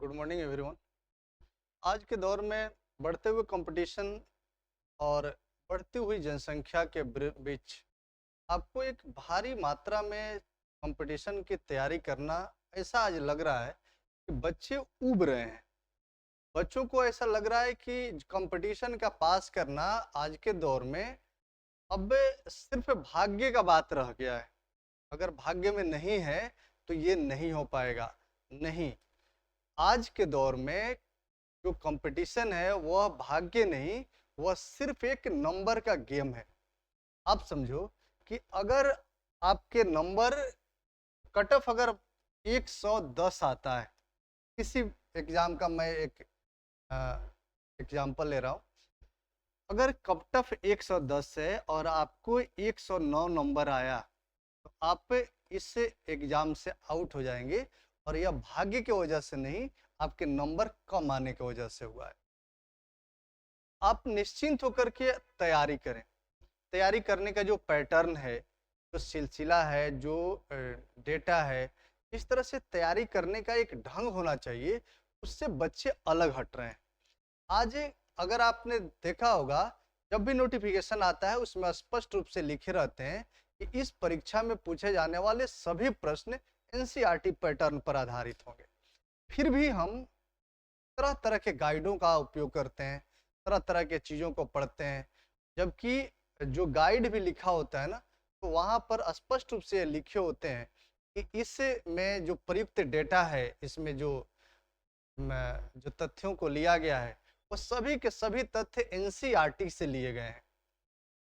Good morning everyone. आज के दौर में बढ़ते हुए कंपटीशन और बढ़ती हुई जनसंख्या के बीच आपको एक भारी मात्रा में कंपटीशन की तैयारी करना ऐसा आज लग रहा है कि बच्चे ऊब रहे हैं। बच्चों को ऐसा लग रहा है कि कंपटीशन का पास करना आज के दौर में अब सिर्फ भाग्य का बात रह गया है। अगर भाग्य में नहीं है तो ये नहीं हो पाएगा। नहीं, आज के दौर में जो कंपटीशन है वह भाग्य नहीं, वह सिर्फ एक नंबर का गेम है। आप समझो कि अगर आपके नंबर कट ऑफ अगर 110 आता है, किसी एग्जाम का मैं एक एग्जाम्पल ले रहा हूँ। अगर कट ऑफ 110 है और आपको 109 नंबर आया तो आप इस एग्जाम से आउट हो जाएंगे, और यह भाग्य की वजह से नहीं, आपके नंबर कम आने की वजह से हुआ है। आप निश्चिंत होकर के तैयारी करें। तैयारी करने का जो पैटर्न है, जो सिलसिला है, जो डेटा है, इस तरह से तैयारी करने का एक ढंग होना चाहिए, उससे बच्चे अलग हट रहे हैं। आज अगर आपने देखा होगा, जब भी नोटिफिकेशन आता है उसमें स्पष्ट रूप से लिखे रहते हैं कि इस परीक्षा में पूछे जाने वाले सभी प्रश्न एनसीईआरटी पैटर्न पर आधारित होंगे। फिर भी हम तरह तरह के गाइडों का उपयोग करते हैं, तरह तरह के चीज़ों को पढ़ते हैं, जबकि जो गाइड भी लिखा होता है ना, तो वहाँ पर स्पष्ट रूप से लिखे होते हैं कि इसमें जो प्रयुक्त डेटा है, इसमें जो तथ्यों को लिया गया है, वो सभी के सभी तथ्य एनसीईआरटी से लिए गए हैं।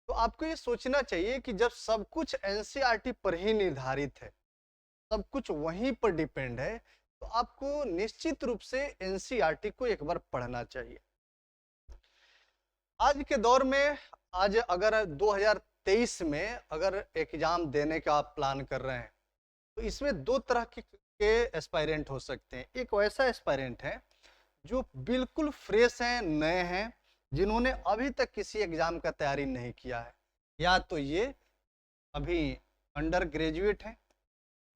तो आपको ये सोचना चाहिए कि जब सब कुछ एनसीईआरटी पर ही निर्धारित है, सब कुछ वहीं पर डिपेंड है, तो आपको निश्चित रूप से एनसीईआरटी को एक बार पढ़ना चाहिए। आज के दौर में, आज अगर 2023 में अगर एग्जाम देने का आप प्लान कर रहे हैं, तो इसमें दो तरह के एस्पायरेंट हो सकते हैं। एक वैसा एस्पायरेंट है जो बिल्कुल फ्रेश हैं, नए हैं, जिन्होंने अभी तक किसी एग्जाम का तैयारी नहीं किया है, या तो ये अभी अंडर ग्रेजुएट हैं,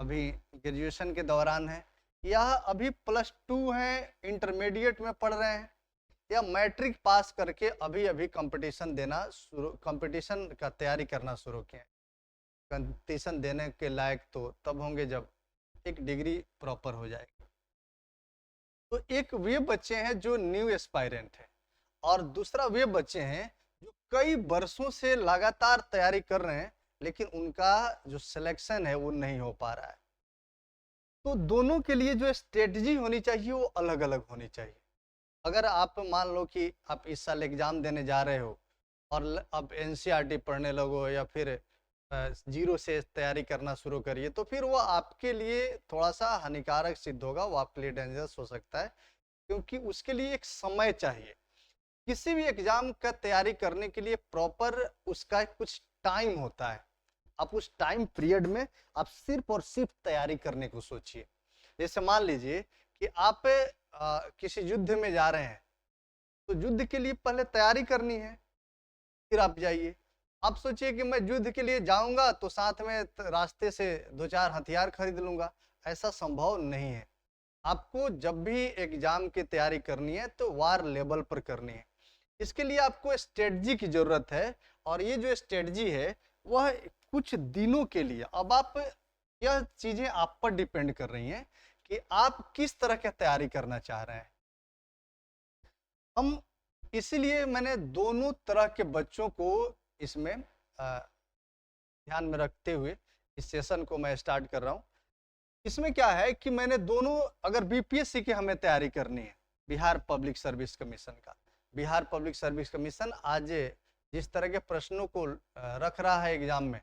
अभी ग्रेजुएशन के दौरान है, या अभी +2 हैं, इंटरमीडिएट में पढ़ रहे हैं, या मैट्रिक पास करके अभी अभी कंपटीशन का तैयारी करना शुरू किए। कंपटीशन देने के लायक तो तब होंगे जब एक डिग्री प्रॉपर हो जाएगी। तो एक वे बच्चे हैं जो न्यू एस्पायरेंट है, और दूसरा वे बच्चे हैं जो कई वर्षों से लगातार तैयारी कर रहे हैं, लेकिन उनका जो सिलेक्शन है वो नहीं हो पा रहा है। तो दोनों के लिए जो स्ट्रेटजी होनी चाहिए वो अलग अलग होनी चाहिए। अगर आप मान लो कि आप इस साल एग्जाम देने जा रहे हो और अब एनसीईआरटी पढ़ने लगो, या फिर जीरो से तैयारी करना शुरू करिए, तो फिर वो आपके लिए थोड़ा सा हानिकारक सिद्ध होगा, वो आपके लिए डेंजरस हो सकता है, क्योंकि उसके लिए एक समय चाहिए। किसी भी एग्जाम का तैयारी करने के लिए प्रॉपर उसका कुछ टाइम होता है। आप उस टाइम पीरियड में आप सिर्फ और सिर्फ तैयारी करने को सोचिए। जैसे मान लीजिए कि आप किसी युद्ध में जा रहे हैं, तो युद्ध के लिए पहले तैयारी करनी है, फिर आप जाइए। आप सोचिए कि मैं युद्ध के लिए जाऊंगा तो साथ में रास्ते से 2-4 हथियार खरीद लूंगा, ऐसा संभव नहीं है। आपको जब भी एग्जाम की तैयारी करनी है तो वार लेवल पर करनी है। इसके लिए आपको स्ट्रेटजी की जरूरत है, और ये जो स्ट्रेटजी है वह कुछ दिनों के लिए, अब आप, यह चीजें आप पर डिपेंड कर रही हैं कि आप किस तरह की तैयारी करना चाह रहे हैं। हम इसीलिए मैंने दोनों तरह के बच्चों को इसमें ध्यान में रखते हुए इस सेशन को मैं स्टार्ट कर रहा हूँ। इसमें क्या है कि मैंने दोनों, अगर बीपीएससी की हमें तैयारी करनी है, बिहार पब्लिक सर्विस कमीशन का, बिहार पब्लिक सर्विस कमीशन आज जिस तरह के प्रश्नों को रख रहा है एग्जाम में,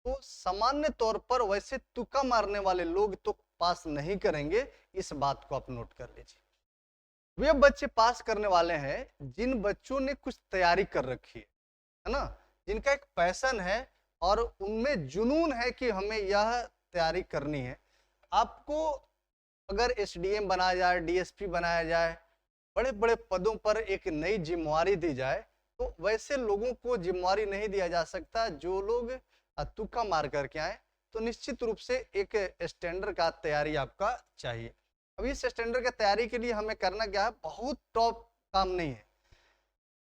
तो सामान्य तौर पर वैसे तुक्का मारने वाले लोग तो पास नहीं करेंगे, इस बात को आप नोट कर लीजिए। वे बच्चे पास करने वाले हैं जिन बच्चों ने कुछ तैयारी कर रखी है ना, जिनका एक पैशन है और उनमें जुनून है कि हमें यह तैयारी करनी है। आपको अगर एसडीएम बनाया जाए, डीएसपी बनाया जाए, बड़े बड़े पदों पर एक नई जिम्मेवारी दी जाए, तो वैसे लोगों को जिम्मेवारी नहीं दिया जा सकता जो लोग तुक्का मार करके आए। तो निश्चित रूप से एक स्टैंडर्ड का तैयारी आपका चाहिए। अब इस स्टैंडर्ड की तैयारी के लिए हमें करना क्या है, बहुत टॉप काम नहीं है।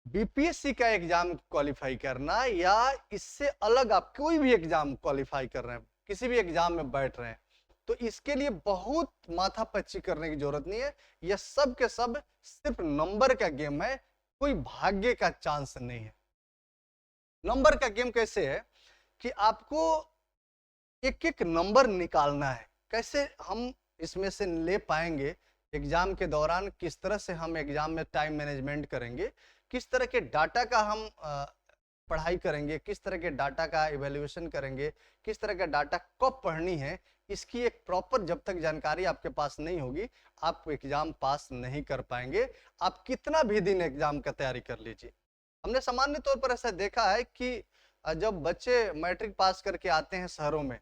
बीपीएससी का एग्जाम क्वालिफाई करना या इससे अलग आप कोई भी एग्जाम क्वालिफाई कर रहे हैं, किसी भी एग्जाम में बैठ रहे हैं, तो इसके लिए बहुत माथापच्ची करने की जरूरत नहीं है। यह सब के सब सिर्फ नंबर का गेम है, कोई भाग्य का चांस नहीं है। नंबर का गेम कैसे है कि आपको एक एक नंबर निकालना है। कैसे हम इसमें से ले पाएंगे, एग्जाम के दौरान किस तरह से हम एग्जाम में टाइम मैनेजमेंट करेंगे, किस तरह के डाटा का हम पढ़ाई करेंगे, किस तरह के डाटा का इवैल्यूएशन करेंगे, किस तरह का डाटा कब पढ़नी है, इसकी एक प्रॉपर जब तक जानकारी आपके पास नहीं होगी, आप एग्जाम पास नहीं कर पाएंगे। आप कितना भी दिन एग्जाम का तैयारी कर लीजिए। हमने सामान्य तौर पर ऐसा देखा है कि जब बच्चे मैट्रिक पास करके आते हैं शहरों में,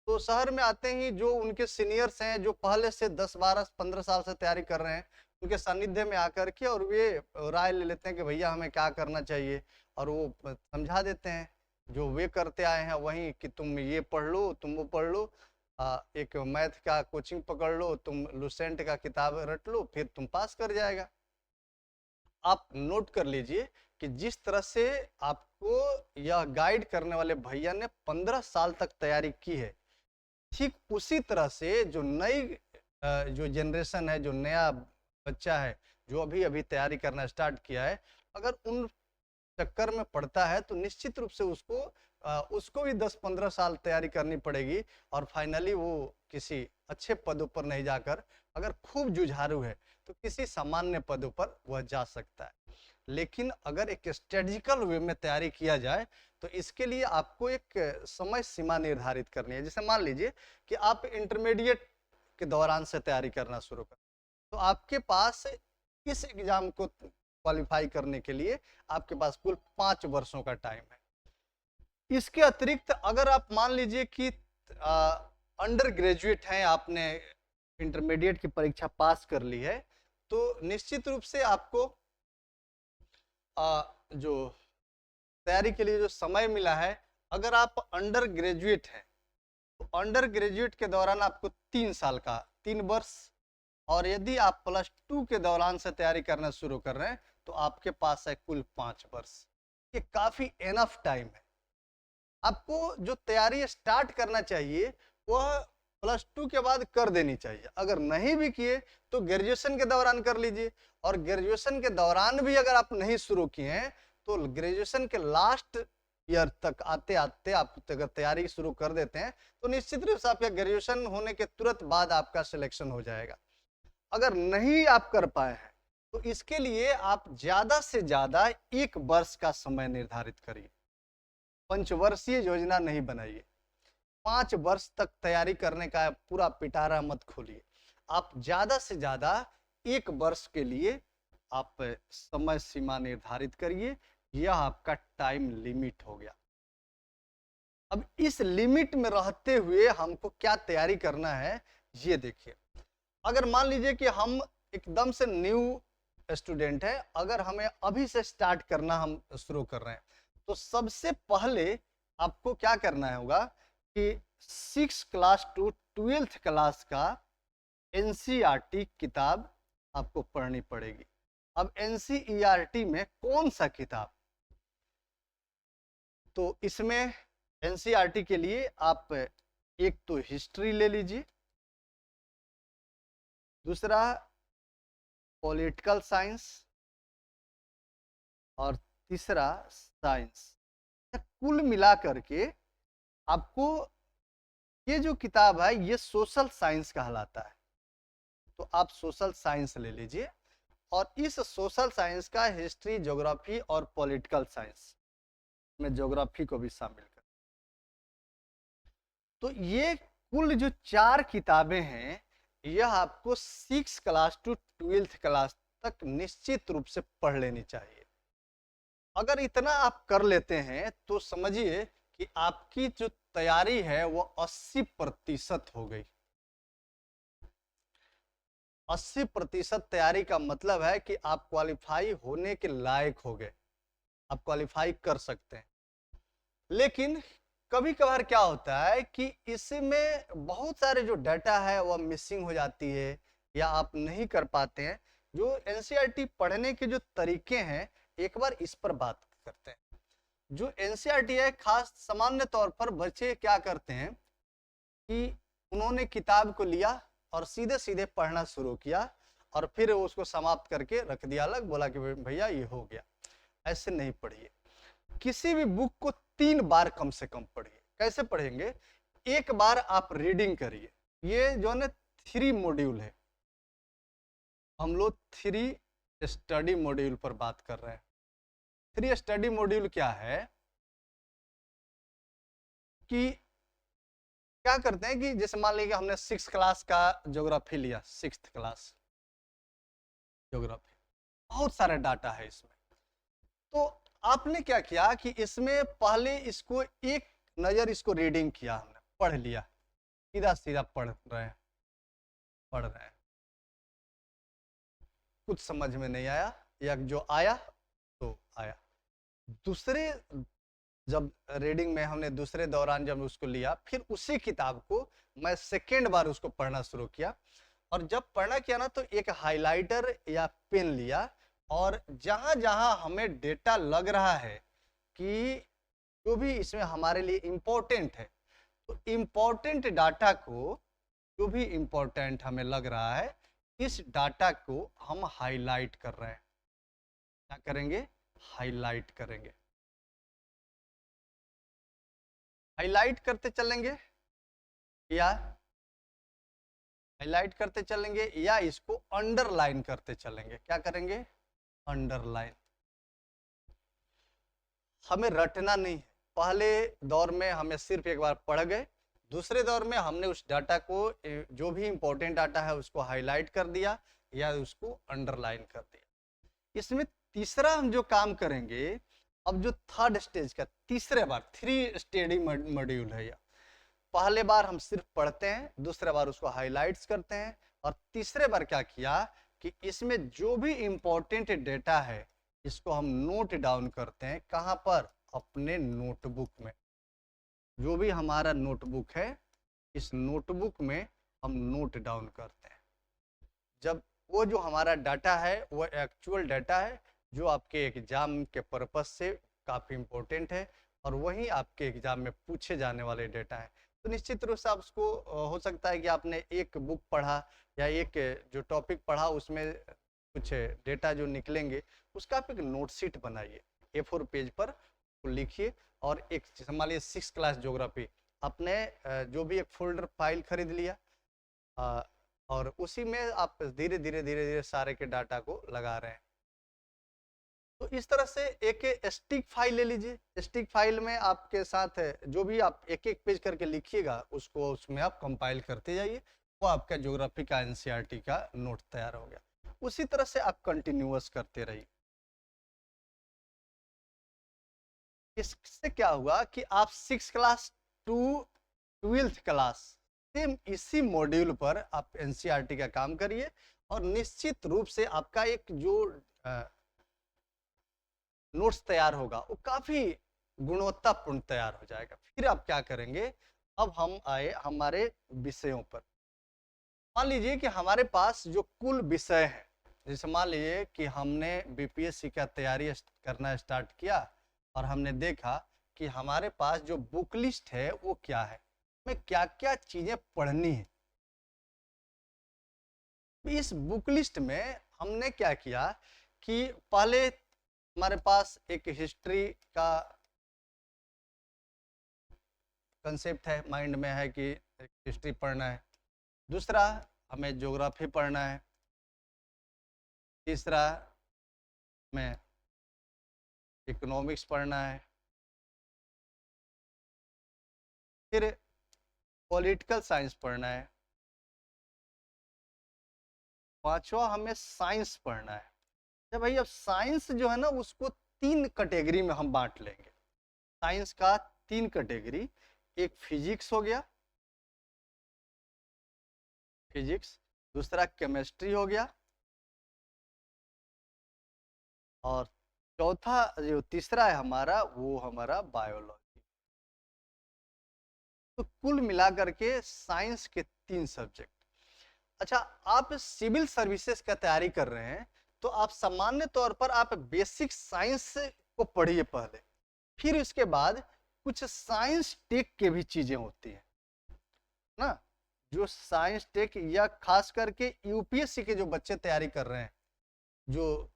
तो शहर में आते ही जो उनके सीनियर्स हैं, जो पहले से 10, 12, 15 साल से तैयारी कर रहे हैं, उनके सानिध्य में आकर के और वे राय ले लेते हैं कि भैया हमें क्या करना चाहिए, और वो समझा देते हैं। जो वे करते आए हैं वहीं कि तुम ये पढ़ लो, तुम वो पढ़ लो, एक मैथ का कोचिंग पकड़ लो, तुम लुसेंट का किताब रट लो, फिर तुम पास कर जाएगा। आप नोट कर लीजिए कि जिस तरह से आपको यह गाइड करने वाले भैया ने 15 साल तक तैयारी की है, ठीक उसी तरह से जो नई जो जनरेशन है, जो नया बच्चा है, जो अभी अभी तैयारी करना स्टार्ट किया है, अगर उन चक्कर में पड़ता है तो निश्चित रूप से उसको भी 10-15 साल तैयारी करनी पड़ेगी, और फाइनली वो किसी अच्छे पदों पर नहीं जाकर, अगर खूब जुझारू है तो किसी सामान्य पदों पर वह जा सकता है। लेकिन अगर एक स्ट्रेटेजिकल वे में तैयारी किया जाए तो इसके लिए आपको एक समय सीमा निर्धारित करनी है। जैसे मान लीजिए कि आप इंटरमीडिएट के दौरान से तैयारी करना शुरू करें, तो आपके पास इस एग्जाम को क्वालिफाई करने के लिए आपके पास कुल 5 वर्षों का टाइम है। इसके अतिरिक्त अगर आप मान लीजिए कि अंडर ग्रेजुएट हैं, आपने इंटरमीडिएट की परीक्षा पास कर ली है, तो निश्चित रूप से आपको जो तैयारी के लिए जो समय मिला है, अगर आप अंडर ग्रेजुएट हैं तो अंडर ग्रेजुएट के दौरान आपको 3 साल का 3 वर्ष, और यदि आप +2 के दौरान से तैयारी करना शुरू कर रहे हैं तो आपके पास है कुल 5 वर्ष। ये काफी एनफ टाइम है। आपको जो तैयारी स्टार्ट करना चाहिए वह +2 के बाद कर देनी चाहिए। अगर नहीं भी किए तो ग्रेजुएशन के दौरान कर लीजिए, और ग्रेजुएशन के दौरान भी अगर आप नहीं शुरू किए हैं तो ग्रेजुएशन के लास्ट ईयर तक आते आते आप अगर तैयारी शुरू कर देते हैं तो निश्चित रूप से आपका ग्रेजुएशन होने के तुरंत बाद आपका सिलेक्शन हो जाएगा। अगर नहीं आप कर पाए हैं तो इसके लिए आप ज्यादा से ज्यादा 1 वर्ष का समय निर्धारित करिए। पंचवर्षीय योजना नहीं बनाइए। 5 वर्ष तक तैयारी करने का पूरा पिटारा मत खोलिए। आप ज्यादा से ज्यादा 1 वर्ष के लिए आप समय सीमा निर्धारित करिए। यह आपका टाइम लिमिट हो गया। अब इस लिमिट में रहते हुए हमको क्या तैयारी करना है ये देखिए। अगर मान लीजिए कि हम एकदम से न्यू स्टूडेंट है, अगर हमें अभी से स्टार्ट करना हम शुरू कर रहे हैं, तो सबसे पहले आपको क्या करना होगा कि 6 क्लास टू 12th क्लास का एनसीईआरटी किताब आपको पढ़नी पड़ेगी। अब एनसीईआरटी में कौन सा किताब, तो इसमें एनसीईआरटी के लिए आप एक तो हिस्ट्री ले लीजिए, दूसरा पॉलिटिकल साइंस, और तीसरा साइंस। कुल मिलाकर के आपको ये जो किताब है ये सोशल साइंस कहलाता है, तो आप सोशल साइंस ले लीजिए, और इस सोशल साइंस का हिस्ट्री, ज्योग्राफी और पॉलिटिकल साइंस में ज्योग्राफी को भी शामिल कर। तो ये कुल जो 4 किताबें हैं यह आपको 6 क्लास टू 12th क्लास तक निश्चित रूप से पढ़ लेनी चाहिए। अगर इतना आप कर लेते हैं तो समझिए कि आपकी जो तैयारी है वो 80% हो गई। 80% तैयारी का मतलब है कि आप क्वालिफाई होने के लायक हो गए, आप क्वालिफाई कर सकते हैं। लेकिन कभी कभार क्या होता है कि इसमें बहुत सारे जो डाटा है वह मिसिंग हो जाती है, या आप नहीं कर पाते हैं, जो एनसीईआरटी पढ़ने के जो तरीके हैं, एक बार इस पर बात करते हैं। जो एनसीईआरटी है, खास सामान्य तौर पर बच्चे क्या करते हैं कि उन्होंने किताब को लिया और सीधे सीधे पढ़ना शुरू किया और फिर उसको समाप्त करके रख दिया अलग, बोला कि भैया ये हो गया। ऐसे नहीं पढ़िए, किसी भी बुक को 3 बार कम से कम पढ़िए। कैसे पढ़ेंगे? एक बार आप रीडिंग करिए। ये जो है 3 मॉड्यूल है, हम लोग 3 स्टडी मॉड्यूल पर बात कर रहे हैं। 3 स्टडी मॉड्यूल क्या है कि क्या करते हैं कि जैसे मान लीजिए हमने 6 क्लास का ज्योग्राफी लिया, 6th क्लास ज्योग्राफी, बहुत सारा डाटा है इसमें। तो आपने क्या किया कि इसमें पहले इसको एक नजर इसको रीडिंग किया, हमने पढ़ लिया, सीधा सीधा पढ़ रहे हैं, कुछ समझ में नहीं आया या जो आया तो आया। दूसरे जब रीडिंग में हमने दूसरे दौरान जब उसको लिया, फिर उसी किताब को मैं सेकेंड बार उसको पढ़ना शुरू किया, और जब पढ़ना किया ना तो एक हाइलाइटर या पेन लिया, और जहां जहां हमें डेटा लग रहा है कि जो भी इसमें हमारे लिए इम्पोर्टेंट है, तो इम्पोर्टेंट डाटा को, जो भी इम्पोर्टेंट हमें लग रहा है, इस डाटा को हम हाईलाइट कर रहे हैं। क्या करेंगे? हाईलाइट करेंगे। हाईलाइट करते चलेंगे या हाईलाइट करते चलेंगे या इसको अंडरलाइन करते चलेंगे। क्या करेंगे? अंडरलाइन। हमें रटना नहीं है। पहले दौर में हमें सिर्फ एक बार पढ़ गए, दूसरे दौर में हमने उस डाटा को, जो भी इंपॉर्टेंट डाटा है उसको हाईलाइट कर दिया या उसको अंडरलाइन कर दिया। इसमें तीसरा हम जो काम करेंगे, अब जो थर्ड स्टेज का तीसरे बार 3 स्टडी मॉड्यूल है, या पहले बार हम सिर्फ पढ़ते हैं, दूसरे बार उसको हाईलाइट्स करते हैं, और तीसरे बार क्या किया कि इसमें जो भी इंपॉर्टेंट डेटा है इसको हम नोट डाउन करते हैं। कहां पर? अपने नोटबुक में। जो भी हमारा नोटबुक है, इस नोटबुक में हम नोट डाउन करते हैं। जब वो जो हमारा डाटा है वो एक्चुअल डाटा है, जो आपके एग्जाम के पर्पस से काफ़ी इम्पोर्टेंट है, और वही आपके एग्जाम में पूछे जाने वाले डेटा है। तो निश्चित रूप से आप उसको, हो सकता है कि आपने एक बुक पढ़ा या एक जो टॉपिक पढ़ा, उसमें कुछ डेटा जो निकलेंगे, उसका आप एक नोटशीट बनाइए, A4 पेज पर लिखिए, और एक मान लीजिए 6 क्लास ज्योग्राफी, आपने जो भी एक फोल्डर फाइल खरीद लिया, और उसी में आप धीरे धीरे धीरे धीरे सारे के डाटा को लगा रहे हैं। तो इस तरह से एक स्टिक फाइल ले लीजिए। स्टिक फाइल में आपके साथ जो भी आप एक एक पेज करके लिखिएगा, उसको उसमें आप कंपाइल करते जाइए, वो आपका ज्योग्राफी का एनसीईआरटी का नोट तैयार हो गया। उसी तरह से आप कंटिन्यूअस करते रहिए। इससे क्या हुआ कि आप 6 class to 12th class same इसी मॉड्यूल पर आप एनसीईआरटी का काम करिए, और निश्चित रूप से आपका एक जो नोट्स तैयार होगा वो काफी गुणवत्तापूर्ण तैयार हो जाएगा। फिर आप क्या करेंगे? अब हम आए हमारे विषयों पर। मान लीजिए कि हमारे पास जो कुल विषय है, जैसे मान लीजिए कि हमने बीपीएससी का तैयारी करना स्टार्ट किया, और हमने देखा कि हमारे पास जो बुक लिस्ट है वो क्या है, हमें क्या क्या चीजें पढ़नी है। इस बुक लिस्ट में हमने क्या किया कि पहले हमारे पास एक हिस्ट्री का कंसेप्ट है, माइंड में है कि हिस्ट्री पढ़ना है। दूसरा, हमें ज्योग्राफी पढ़ना है। तीसरा में इकोनॉमिक्स पढ़ना है। फिर पॉलिटिकल साइंस पढ़ना है। पांचवा, हमें साइंस पढ़ना है। जब भाई अब साइंस जो है ना, उसको 3 कैटेगरी में हम बांट लेंगे। साइंस का 3 कैटेगरी, एक फिजिक्स हो गया, फिजिक्स, दूसरा केमिस्ट्री हो गया, और चौथा जो तीसरा है हमारा, वो हमारा बायोलॉजी। तो कुल मिलाकर के साइंस के 3 सब्जेक्ट। अच्छा, आप सिविल सर्विसेज का तैयारी कर रहे हैं तो आप सामान्य तौर पर आप बेसिक साइंस को पढ़िए पहले, फिर उसके बाद कुछ साइंस टेक के भी चीजें होती हैं ना, जो साइंस टेक या खास करके यूपीएससी के जो बच्चे तैयारी कर रहे हैं, जो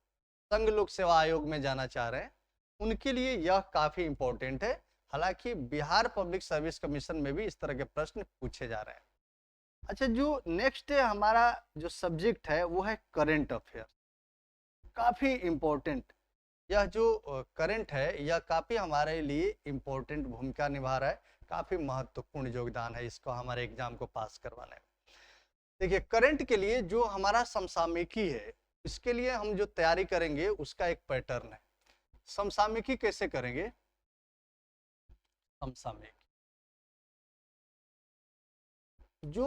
संघ लोक सेवा आयोग में जाना चाह रहे हैं, उनके लिए यह काफी इंपॉर्टेंट है। हालांकि बिहार पब्लिक सर्विस कमीशन में भी इस तरह के प्रश्न पूछे जा रहे हैं। अच्छा, जो नेक्स्ट हमारा जो सब्जेक्ट है वो है करंट अफेयर, काफी इंपॉर्टेंट। यह जो करंट है यह काफी हमारे लिए इंपॉर्टेंट भूमिका निभा रहा है, काफी महत्वपूर्ण योगदान है इसको हमारे एग्जाम को पास करवाने में। देखिए, करंट के लिए जो हमारा समसामयिकी है, इसके लिए हम जो तैयारी करेंगे उसका एक पैटर्न है। समसामयिकी कैसे करेंगे? समसामयिकी जो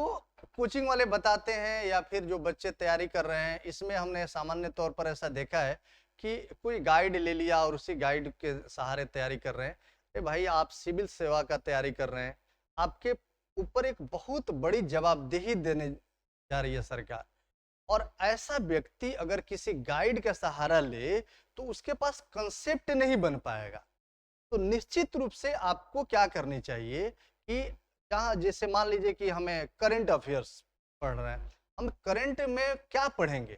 कोचिंग वाले बताते हैं या फिर जो बच्चे तैयारी कर रहे हैं, इसमें हमने सामान्य तौर पर ऐसा देखा है कि कोई गाइड ले लिया और उसी गाइड के सहारे तैयारी कर रहे हैं। अरे भाई, आप सिविल सेवा का तैयारी कर रहे हैं, आपके ऊपर एक बहुत बड़ी जवाबदेही देने जा रही है सरकार, और ऐसा व्यक्ति अगर किसी गाइड का सहारा ले तो उसके पास कंसेप्ट नहीं बन पाएगा। तो निश्चित रूप से आपको क्या करनी चाहिए कि जहाँ जैसे मान लीजिए कि हमें करंट अफेयर्स पढ़ रहे हैं, हम करंट में क्या पढ़ेंगे?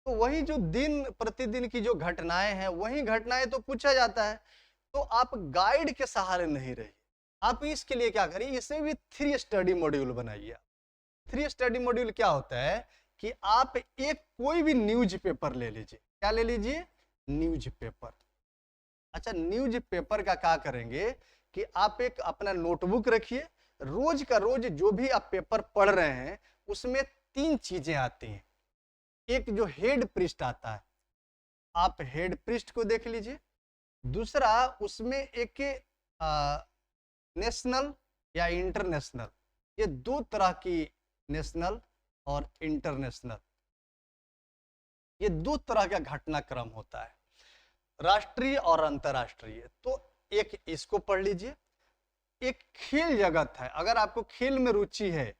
तो वही जो दिन प्रतिदिन की जो घटनाएं हैं, वही घटनाएं तो पूछा जाता है। तो आप गाइड के सहारे नहीं रहिए, आप इसके लिए क्या करिए, इसमें भी 3 स्टडी मॉड्यूल बनाइए। 3 स्टडी मॉड्यूल क्या होता है कि आप एक कोई भी न्यूज पेपर ले लीजिए। क्या ले लीजिए? News paper. अच्छा, न्यूज पेपर का क्या करेंगे कि आप एक अपना नोटबुक रखिए, रोज का रोज जो भी आप पेपर पढ़ रहे हैं उसमें 3 चीजें आती हैं। एक जो हेड पृष्ठ आता है, आप हेड पृष्ठ को देख लीजिए। दूसरा, उसमें एक नेशनल या इंटरनेशनल, ये 2 तरह की, नेशनल और इंटरनेशनल, ये 2 तरह का घटनाक्रम होता है, राष्ट्रीय और अंतरराष्ट्रीय। तो एक इसको पढ़ लीजिए। एक खेल जगत है, अगर आपको खेल में रुचि है,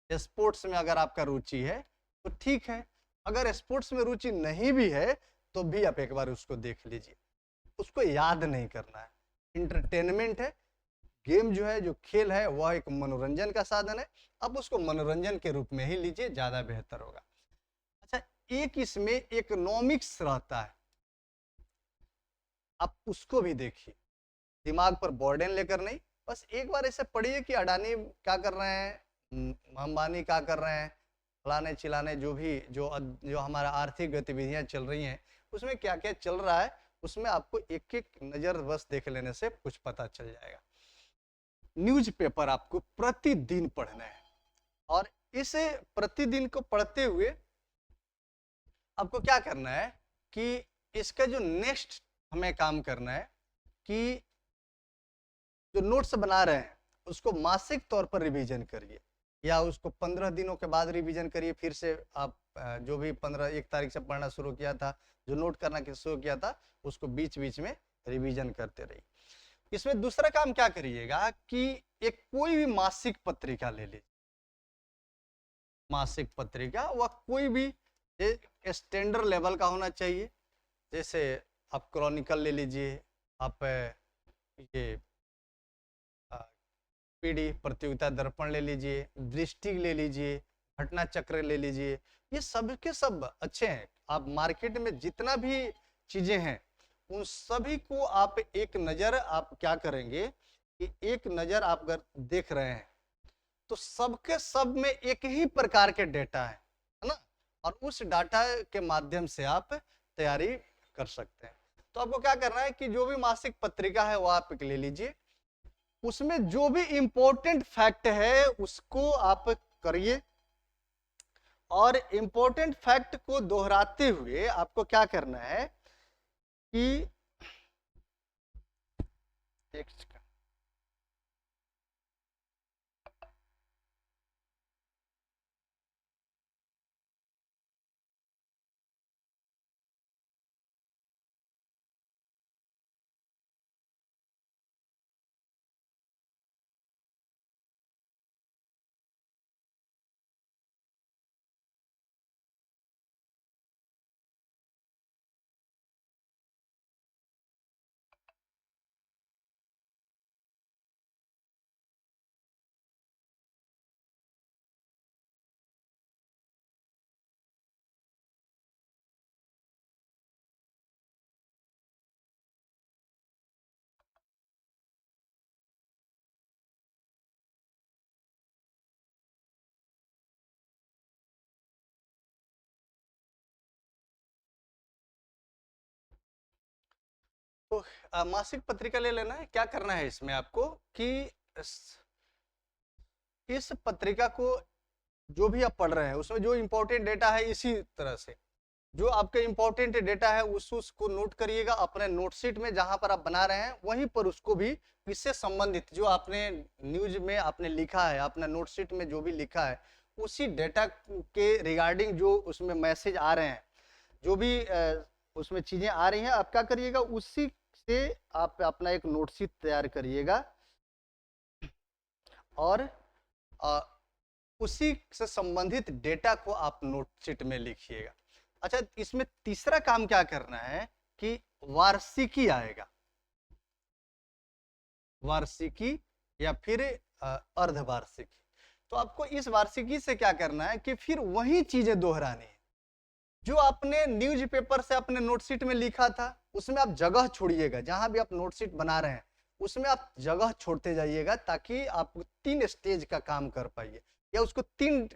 स्पोर्ट्स में अगर आपका रुचि है तो ठीक है, अगर स्पोर्ट्स में रुचि नहीं भी है तो भी आप एक बार उसको देख लीजिए, उसको याद नहीं करना है। इंटरटेनमेंट है, गेम जो है, जो खेल है, वह एक मनोरंजन का साधन है, आप उसको मनोरंजन के रूप में ही लीजिए, ज्यादा बेहतर होगा। अच्छा, एक इसमें इकोनॉमिक्स रहता है, आप उसको भी देखिए, दिमाग पर बर्डन लेकर नहीं, बस एक बार ऐसे पढ़िए कि अडानी क्या कर रहे हैं, अंबानी क्या कर रहे हैं, फलाने चिलाने जो भी जो हमारा आर्थिक गतिविधियां चल रही हैं उसमें क्या क्या चल रहा है, उसमें आपको एक एक नजर बस देख लेने से कुछ पता चल जाएगा। न्यूज़पेपर आपको प्रतिदिन पढ़ना है, और इसे प्रतिदिन को पढ़ते हुए आपको क्या करना है कि इसका जो नेक्स्ट हमें काम करना है कि जो नोट्स बना रहे हैं उसको मासिक तौर पर रिवीजन करिए, या उसको 15 दिनों के बाद रिवीजन करिए। फिर से आप जो भी 1 तारीख से पढ़ना शुरू किया था, जो नोट करना शुरू किया था, उसको बीच बीच में रिवीजन करते रहिए। इसमें दूसरा काम क्या करिएगा कि एक कोई भी मासिक पत्रिका ले लीजिए, मासिक पत्रिका वह कोई भी स्टैंडर्ड लेवल का होना चाहिए। जैसे आप क्रॉनिकल ले लीजिए, आप ये पीडी प्रतियोगिता दर्पण ले लीजिए, दृष्टि ले लीजिए, घटना चक्र ले लीजिए, ये सब के सब अच्छे हैं। आप मार्केट में जितना भी चीजें हैं उन सभी को आप एक नजर आप क्या करेंगे कि एक नजर आप अगर देख रहे हैं तो सबके सब में एक ही प्रकार के डेटा है ना, और उस डाटा के माध्यम से आप तैयारी कर सकते हैं। तो आपको क्या करना है कि जो भी मासिक पत्रिका है वो आप ले लीजिए, उसमें जो भी इंपॉर्टेंट फैक्ट है उसको आप करिए, और इंपॉर्टेंट फैक्ट को दोहराते हुए आपको क्या करना है कि टेक्स्ट तो मासिक पत्रिका ले लेना है। क्या करना है इसमें आपको कि इस पत्रिका को जो भी आप पढ़ रहे हैं उसमें जो इंपॉर्टेंट डेटा है, इसी तरह से जो आपके इंपॉर्टेंट डेटा है उसको नोट करिएगा अपने नोटशीट में, जहां पर आप बना रहे हैं वहीं पर उसको भी इससे संबंधित जो आपने न्यूज में आपने लिखा है, अपना नोटशीट में जो भी लिखा है उसी डेटा के रिगार्डिंग जो उसमें मैसेज आ रहे हैं, जो भी उसमें चीजें आ रही हैं, आप क्या करिएगा उसी से आप अपना एक नोटशीट तैयार करिएगा और उसी से संबंधित डेटा को आप नोटशीट में लिखिएगा। अच्छा, इसमें तीसरा काम क्या करना है कि वार्षिकी आएगा, वार्षिकी या फिर अर्धवार्षिकी। तो आपको इस वार्षिकी से क्या करना है कि फिर वही चीजें दोहरानी है जो आपने न्यूज़पेपर से अपने नोटशीट में लिखा था, उसमें आप जगह छोड़िएगा। जहां भी आप नोटशीट बना रहे हैं उसमें आप जगह छोड़ते जाइएगा ताकि आप 3 स्टेज का काम कर पाइए, या उसको 3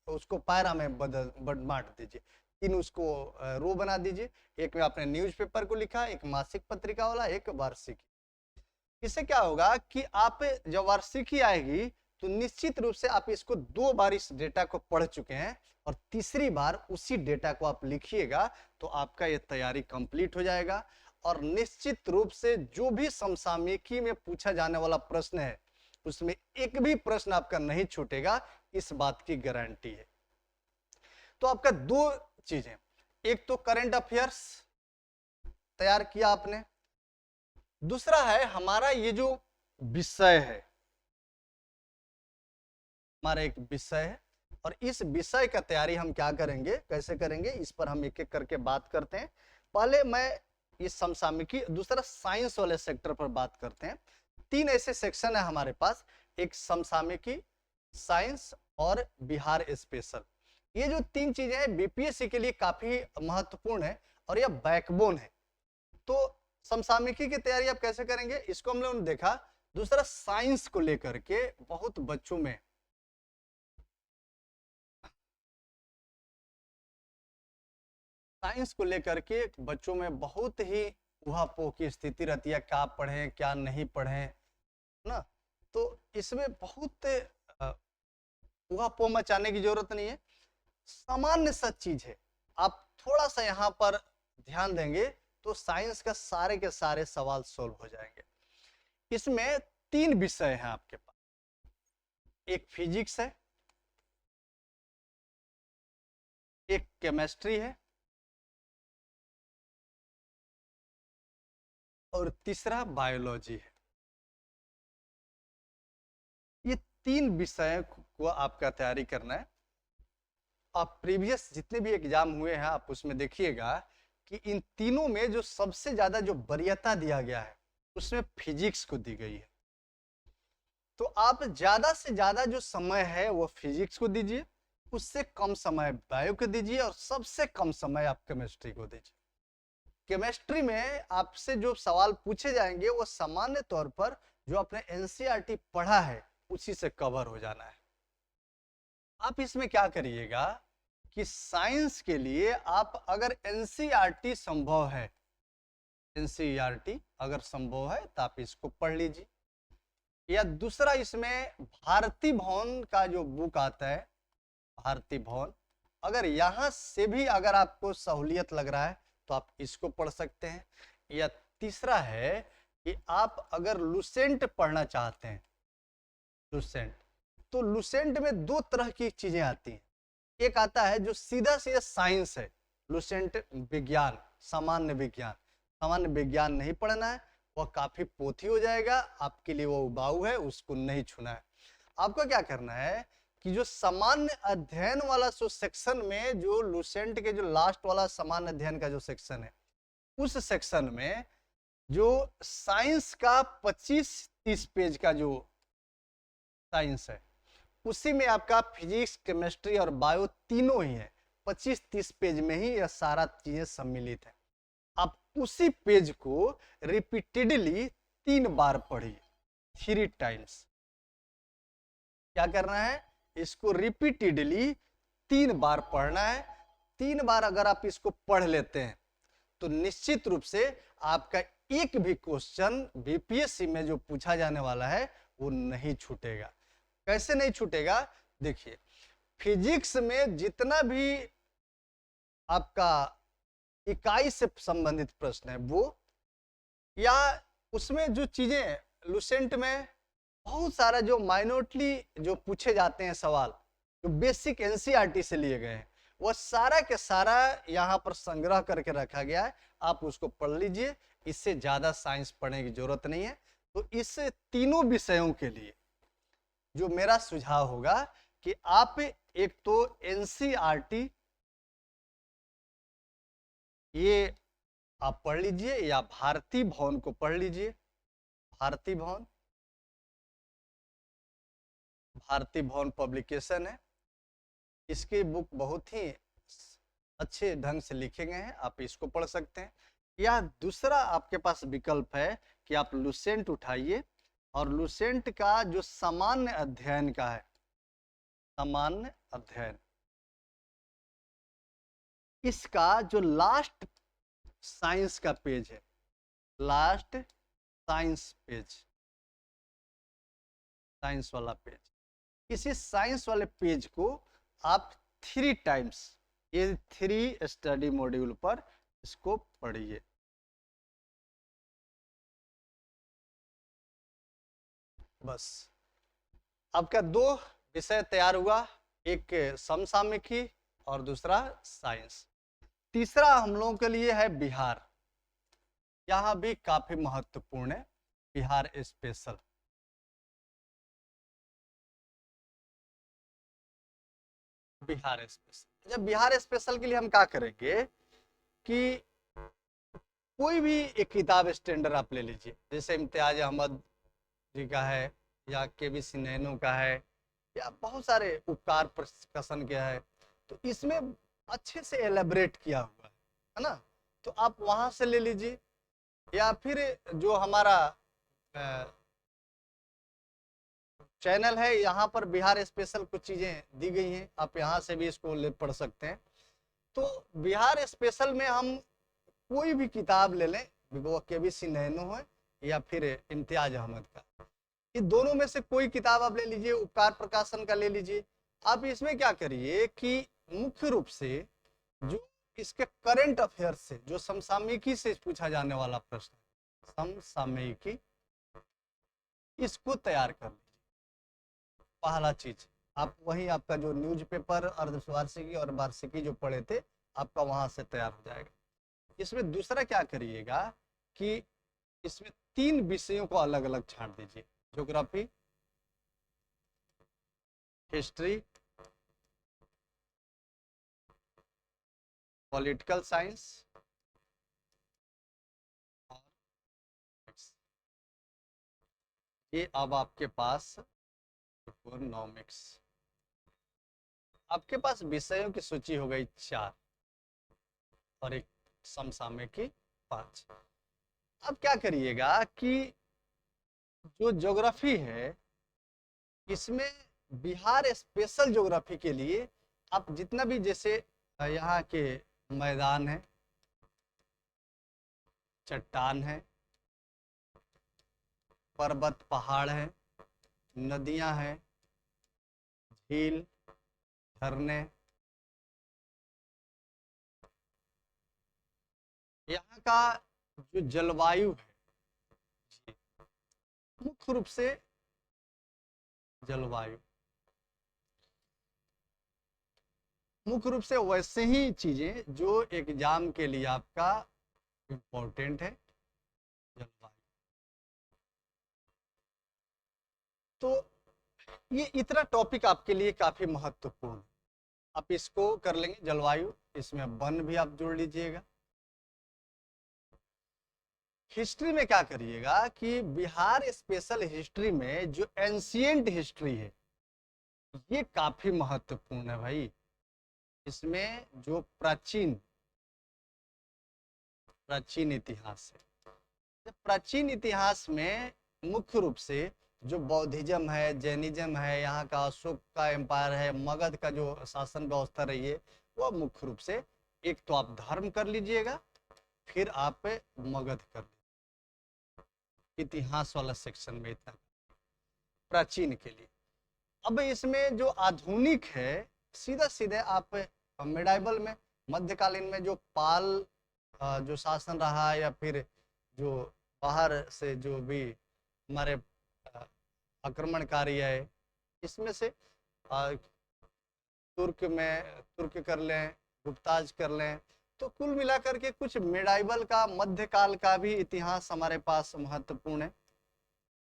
उसको पायरा में बांट दीजिए, 3 उसको रो बना दीजिए। एक में आपने न्यूज़पेपर को लिखा, एक मासिक पत्रिका वाला, एक वार्षिकी। इससे क्या होगा कि आप जब वार्षिकी आएगी तो निश्चित रूप से आप इसको 2 बार इस डेटा को पढ़ चुके हैं और तीसरी बार उसी डेटा को आप लिखिएगा तो आपका ये तैयारी कंप्लीट हो जाएगा। और निश्चित रूप से जो भी समसामयिकी में पूछा जाने वाला प्रश्न है उसमें एक भी प्रश्न आपका नहीं छूटेगा, इस बात की गारंटी है। तो आपका 2 चीजें, एक तो करंट अफेयर्स तैयार किया आपने, दूसरा है हमारा ये जो विषय है, हमारा एक विषय है और इस विषय का तैयारी हम क्या करेंगे, कैसे करेंगे, इस पर हम एक एक करके बात करते हैं। पहले मैं इस समसामयिकी, दूसरा साइंस वाले सेक्टर पर बात करते हैं। 3 ऐसे सेक्शन है हमारे पास, एक समसामयिकी, साइंस और बिहार स्पेशल। ये जो 3 चीजें हैं बीपीएससी के लिए काफी महत्वपूर्ण है और यह बैकबोन है। तो समसामयिकी की तैयारी आप कैसे करेंगे इसको हम लोगों ने देखा। दूसरा साइंस को लेकर के बहुत बच्चों में साइंस को लेकर के बच्चों में बहुत ही उहापोह की स्थिति रहती है, क्या पढ़ें क्या नहीं पढ़ें ना। तो इसमें बहुत उहापोह मचाने की जरूरत नहीं है, सामान्य सा चीज है। आप थोड़ा सा यहाँ पर ध्यान देंगे तो साइंस का सारे के सारे सवाल सॉल्व हो जाएंगे। इसमें 3 विषय हैं आपके पास, एक फिजिक्स है, एक केमिस्ट्री है और तीसरा बायोलॉजी है। ये 3 विषय को आपका तैयारी करना है। आप प्रीवियस जितने भी एग्जाम हुए हैं आप उसमें देखिएगा कि इन तीनों में जो सबसे ज्यादा जो वरीयता दिया गया है उसमें फिजिक्स को दी गई है। तो आप ज्यादा से ज्यादा जो समय है वो फिजिक्स को दीजिए, उससे कम समय बायो को दीजिए और सबसे कम समय आप केमिस्ट्री को दीजिए। केमिस्ट्री में आपसे जो सवाल पूछे जाएंगे वो सामान्य तौर पर जो आपने एनसीईआरटी पढ़ा है उसी से कवर हो जाना है। आप इसमें क्या करिएगा कि साइंस के लिए आप अगर एनसीईआरटी संभव है, एनसीईआरटी अगर संभव है तो आप इसको पढ़ लीजिए, या दूसरा इसमें भारती भवन का जो बुक आता है, भारती भवन, अगर यहां से भी अगर आपको सहूलियत लग रहा है तो आप इसको पढ़ सकते हैं। या तीसरा है कि आप अगर लुसेंट पढ़ना चाहते हैं, लुसेंट, तो लुसेंट में 2 तरह की चीजें आती हैं। एक आता है जो सीधा सीधा साइंस है, लुसेंट विज्ञान, सामान्य विज्ञान। सामान्य विज्ञान नहीं पढ़ना है, वह काफी पोथी हो जाएगा आपके लिए, वो उबाऊ है, उसको नहीं छूना है। आपको क्या करना है कि जो सामान्य अध्ययन वाला जो सेक्शन में, जो लुसेंट के जो लास्ट वाला सामान्य अध्ययन का जो सेक्शन है, उस सेक्शन में जो साइंस का 25-30 पेज का जो साइंस है उसी में आपका फिजिक्स, केमिस्ट्री और बायो तीनों ही है। 25-30 पेज में ही यह सारा चीजें सम्मिलित है। आप उसी पेज को रिपीटेडली 3 बार पढ़िए, 3 टाइम्स। क्या करना है, इसको रिपीटेडली 3 बार पढ़ना है। 3 बार अगर आप इसको पढ़ लेते हैं तो निश्चित रूप से आपका एक भी क्वेश्चन बीपीएससी में जो पूछा जाने वाला है वो नहीं छूटेगा। कैसे नहीं छूटेगा? देखिए, फिजिक्स में जितना भी आपका इकाई से संबंधित प्रश्न है वो, या उसमें जो चीजें लुसेंट में बहुत सारा जो माइनोटली जो पूछे जाते हैं सवाल, जो बेसिक एनसीईआरटी से लिए गए हैं, वह सारा के सारा यहाँ पर संग्रह करके रखा गया है। आप उसको पढ़ लीजिए, इससे ज्यादा साइंस पढ़ने की जरूरत नहीं है। तो इस तीनों विषयों के लिए जो मेरा सुझाव होगा कि आप एक तो एनसीईआरटी ये आप पढ़ लीजिए, या भारती भवन को पढ़ लीजिए। भारती भवन पब्लिकेशन है, इसकी बुक बहुत ही अच्छे ढंग से लिखे गए हैं, आप इसको पढ़ सकते हैं। या दूसरा आपके पास विकल्प है कि आप लुसेंट उठाइए, और लुसेंट का जो सामान्य अध्ययन का है, सामान्य अध्ययन, इसका जो लास्ट साइंस का पेज है, लास्ट साइंस पेज, साइंस वाला पेज, इसी साइंस वाले पेज को आप 3 टाइम्स, ये 3 स्टडी मॉड्यूल पर इसको पढ़िए। बस आपका 2 विषय तैयार हुआ, एक समसामयिकी और दूसरा साइंस। तीसरा हम लोगों के लिए है बिहार। यहाँ भी काफी महत्वपूर्ण है, बिहार स्पेशल। बिहार स्पेशल, जब बिहार स्पेशल के लिए हम क्या करेंगे कि कोई भी एक किताब स्टैंडर्ड आप ले लीजिए, जैसे इम्तियाज अहमद जी का है, या केबीसी नैनो का है, या बहुत सारे उपकार प्रकाशन का है, तो इसमें अच्छे से एलेबरेट किया हुआ है ना, तो आप वहां से ले लीजिए। या फिर जो हमारा चैनल है, यहाँ पर बिहार स्पेशल कुछ चीजें दी गई हैं, आप यहाँ से भी इसको पढ़ सकते हैं। तो बिहार स्पेशल में हम कोई भी किताब ले लें, वो केबीसी नैनो हो या फिर इम्तियाज अहमद का, ये दोनों में से कोई किताब आप ले लीजिए, उपकार प्रकाशन का ले लीजिए। आप इसमें क्या करिए कि मुख्य रूप से जो इसके करंट अफेयर से, जो समसामयिकी से पूछा जाने वाला प्रश्न, समसामयिकी, इसको तैयार कर लीजिए। पहला चीज आप वही आपका जो न्यूज़पेपर अर्धवार्षिकी और वार्षिकी जो पढ़े थे, आपका वहां से तैयार हो जाएगा। इसमें दूसरा क्या करिएगा कि इसमें 3 विषयों को अलग अलग छांट दीजिए, ज्योग्राफी, हिस्ट्री, पॉलिटिकल साइंस और ये अब आपके पास इकोनॉमिक्स। आपके पास विषयों की सूची हो गई 4 और एक समसामयिकी 5। अब क्या करिएगा कि जो ज्योग्राफी है, इसमें बिहार स्पेशल ज्योग्राफी के लिए आप जितना भी, जैसे यहाँ के मैदान है, चट्टान है, पर्वत पहाड़ है, नदियां हैं, झील, झरने, यहाँ का जो जलवायु है, मुख्य रूप से जलवायु, मुख्य रूप से वैसे ही चीजें जो एग्जाम के लिए आपका इम्पोर्टेंट है, जलवायु। तो ये इतना टॉपिक आपके लिए काफी महत्वपूर्ण, आप इसको कर लेंगे। जलवायु, इसमें वन भी आप जोड़ लीजिएगा। हिस्ट्री में क्या करिएगा कि बिहार स्पेशल हिस्ट्री में जो एंशिएंट हिस्ट्री है, ये काफी महत्वपूर्ण है भाई। इसमें जो प्राचीन इतिहास है, प्राचीन इतिहास में मुख्य रूप से जो बौद्धिज्म है, जैनिज्म है, यहाँ का अशोक का एम्पायर है, मगध का जो शासन व्यवस्था रही है, वह मुख्य रूप से, एक तो आप धर्म कर लीजिएगा, फिर आप मगध कर दीजिए। इतिहास वाला सेक्शन में इतना प्राचीन के लिए। अब इसमें जो आधुनिक है, सीधा सीधे आप मिडाइवल में, मध्यकालीन में जो पाल जो शासन रहा, या फिर जो बाहर से जो भी हमारे आक्रमणकारी है, इसमें से तुर्क कर लें, गुप्ताज कर लें, तो कुल मिलाकर के कुछ मिडाइवल का, मध्यकाल का भी इतिहास हमारे पास महत्वपूर्ण है,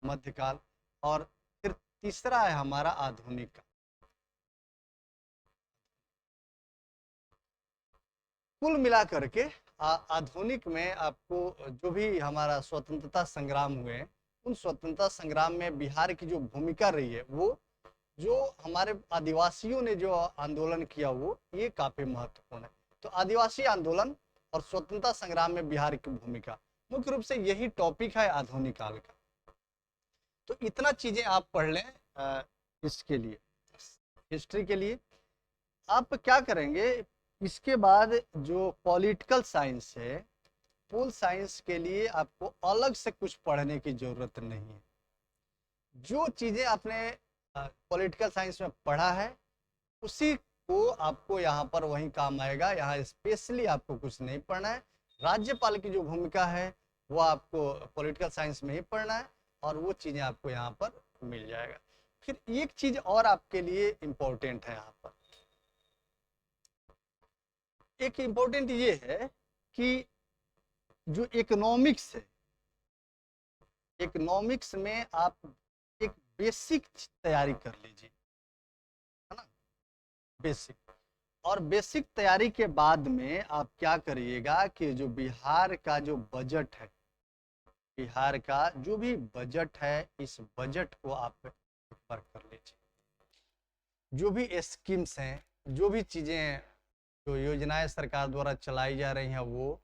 मध्यकाल। और फिर तीसरा है हमारा आधुनिक का। कुल मिलाकर के आधुनिक में आपको जो भी हमारा स्वतंत्रता संग्राम हुए, उन स्वतंत्रता संग्राम में बिहार की जो भूमिका रही है, वो जो हमारे आदिवासियों ने जो आंदोलन किया, वो ये काफी महत्वपूर्ण है। तो आदिवासी आंदोलन और स्वतंत्रता संग्राम में बिहार की भूमिका, मुख्य रूप से यही टॉपिक है आधुनिक काल का। तो इतना चीजें आप पढ़ लें इसके लिए, हिस्ट्री के लिए। आप क्या करेंगे, इसके बाद जो पॉलिटिकल साइंस है, पोल साइंस के लिए आपको अलग से कुछ पढ़ने की जरूरत नहीं है। जो चीजें आपने पॉलिटिकल साइंस में पढ़ा है, उसी को आपको यहाँ पर वहीं काम आएगा। यहाँ स्पेशली आपको कुछ नहीं पढ़ना है। राज्यपाल की जो भूमिका है वो आपको पॉलिटिकल साइंस में ही पढ़ना है, और वो चीजें आपको यहाँ पर मिल जाएगा। फिर एक चीज और आपके लिए इम्पोर्टेंट है यहाँ पर, एक इम्पोर्टेंट ये है कि जो इकोनॉमिक्स है, इकोनॉमिक्स में आप एक बेसिक तैयारी कर लीजिए, है ना, बेसिक। और बेसिक तैयारी के बाद में आप क्या करिएगा कि जो बिहार का जो बजट है, बिहार का जो भी बजट है, इस बजट को आप पर कर लीजिए। जो भी स्कीम्स हैं, जो भी चीजें, जो योजनाएं सरकार द्वारा चलाई जा रही हैं, वो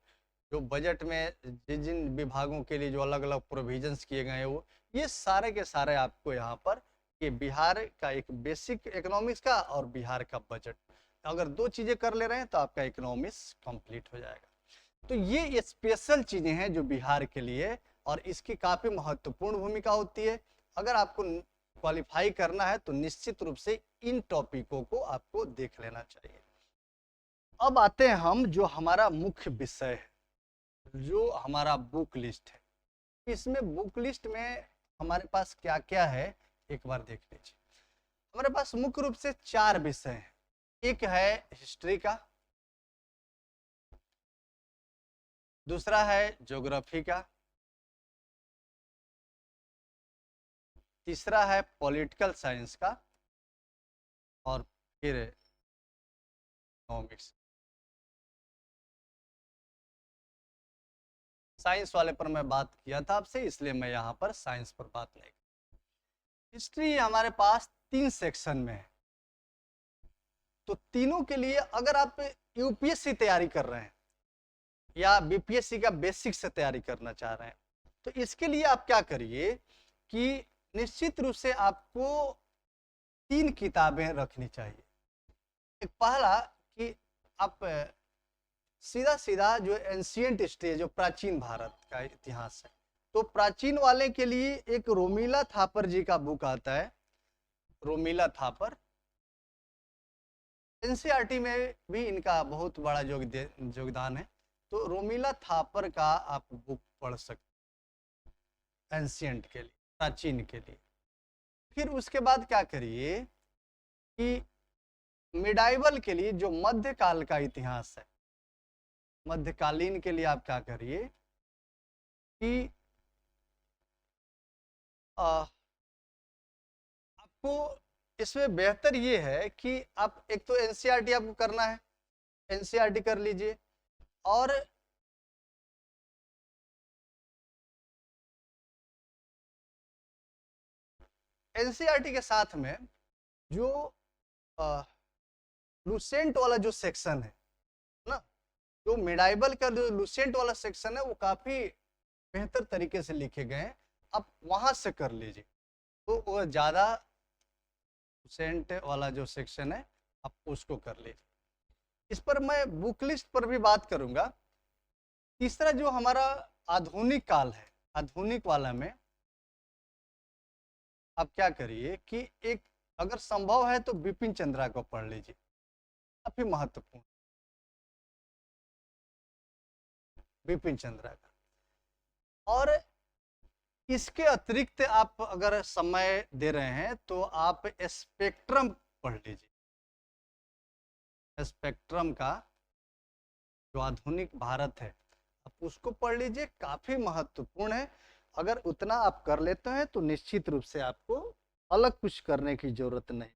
जो बजट में जिन जिन विभागों के लिए जो अलग अलग प्रोविजंस किए गए हैं, वो ये सारे के सारे आपको यहाँ पर, ये बिहार का एक बेसिक इकोनॉमिक्स का और बिहार का बजट, अगर दो चीजें कर ले रहे हैं तो आपका इकोनॉमिक्स कंप्लीट हो जाएगा। तो ये स्पेशल चीजें हैं जो बिहार के लिए, और इसकी काफी महत्वपूर्ण भूमिका होती है। अगर आपको क्वालिफाई करना है तो निश्चित रूप से इन टॉपिकों को आपको देख लेना चाहिए। अब आते हैं हम जो हमारा मुख्य विषय है, जो हमारा बुक लिस्ट है। इसमें बुक लिस्ट में हमारे पास क्या क्या है, एक बार देख लीजिए। हमारे पास मुख्य रूप से 4 विषय हैं। एक है हिस्ट्री का, दूसरा है ज्योग्राफी का, तीसरा है पॉलिटिकल साइंस का, और फिर इकोनॉमिक्स। साइंस वाले पर मैं बात किया था आपसे, इसलिए मैं यहाँ पर साइंस पर बात नहीं कर। हिस्ट्री हमारे पास 3 सेक्शन में है। तो तीनों के लिए अगर आप यूपीएससी तैयारी कर रहे हैं या बीपीएससी का बेसिक से तैयारी करना चाह रहे हैं, तो इसके लिए आप क्या करिए कि निश्चित रूप से आपको 3 किताबें रखनी चाहिए। एक पहला कि आप सीधा सीधा जो एंशियंट हिस्ट्री, जो प्राचीन भारत का इतिहास है, तो प्राचीन वाले के लिए एक रोमिला थापर जी का बुक आता है, रोमिला थापर। एनसीईआरटी में भी इनका बहुत बड़ा योगदान है। तो रोमिला थापर का आप बुक पढ़ सकते एंशियंट के लिए, प्राचीन के लिए। फिर उसके बाद क्या करिए कि मिडाइवल के लिए जो मध्यकाल का इतिहास है, मध्यकालीन के लिए आप क्या करिए कि आपको इसमें बेहतर ये है कि आप एक तो एनसीईआरटी आपको करना है, एनसीईआरटी कर लीजिए, और एनसीईआरटी के साथ में जो लुसेंट वाला जो सेक्शन है ना, जो मिडाइवल का जो लुसेंट वाला सेक्शन है, वो काफी बेहतर तरीके से लिखे गए हैं, आप वहां से कर लीजिए। तो वो ज्यादा लुसेंट वाला जो सेक्शन है, आप उसको कर लीजिए। इस पर मैं बुक लिस्ट पर भी बात करूंगा। तीसरा जो हमारा आधुनिक काल है, आधुनिक वाला में आप क्या करिए कि एक अगर संभव है तो बिपिन चंद्रा को पढ़ लीजिए, काफी महत्वपूर्ण बिपिन चंद्रा का। और इसके अतिरिक्त आप अगर समय दे रहे हैं तो आप स्पेक्ट्रम पढ़ लीजिए, स्पेक्ट्रम का जो आधुनिक भारत है आप उसको पढ़ लीजिए, काफी महत्वपूर्ण है। अगर उतना आप कर लेते हैं तो निश्चित रूप से आपको अलग कुछ करने की जरूरत नहीं।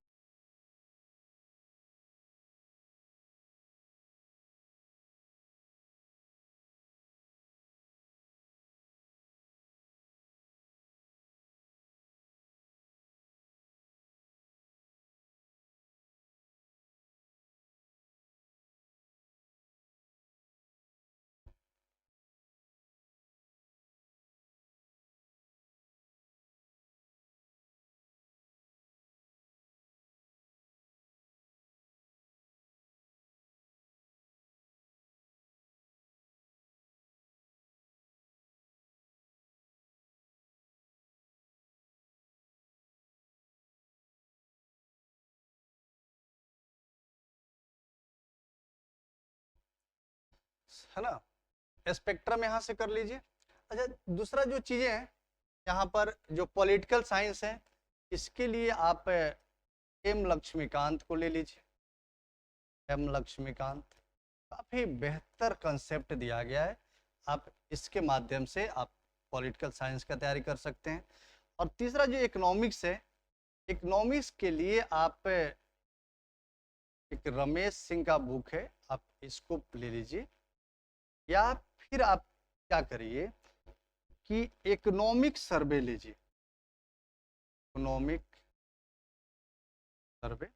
है ना, स्पेक्ट्रम यहाँ से कर लीजिए। अच्छा, दूसरा जो चीजें हैं यहाँ पर जो पॉलिटिकल साइंस है, इसके लिए आप एम लक्ष्मीकांत को ले लीजिए। एम लक्ष्मीकांत काफी बेहतर कंसेप्ट दिया गया है, आप इसके माध्यम से आप पॉलिटिकल साइंस का तैयारी कर सकते हैं। और तीसरा जो इकोनॉमिक्स है, इकोनॉमिक्स के लिए आप एक रमेश सिंह का बुक है, आप इसको ले लीजिए। या फिर आप क्या करिए कि इकोनॉमिक सर्वे लीजिए, इकोनॉमिक सर्वे है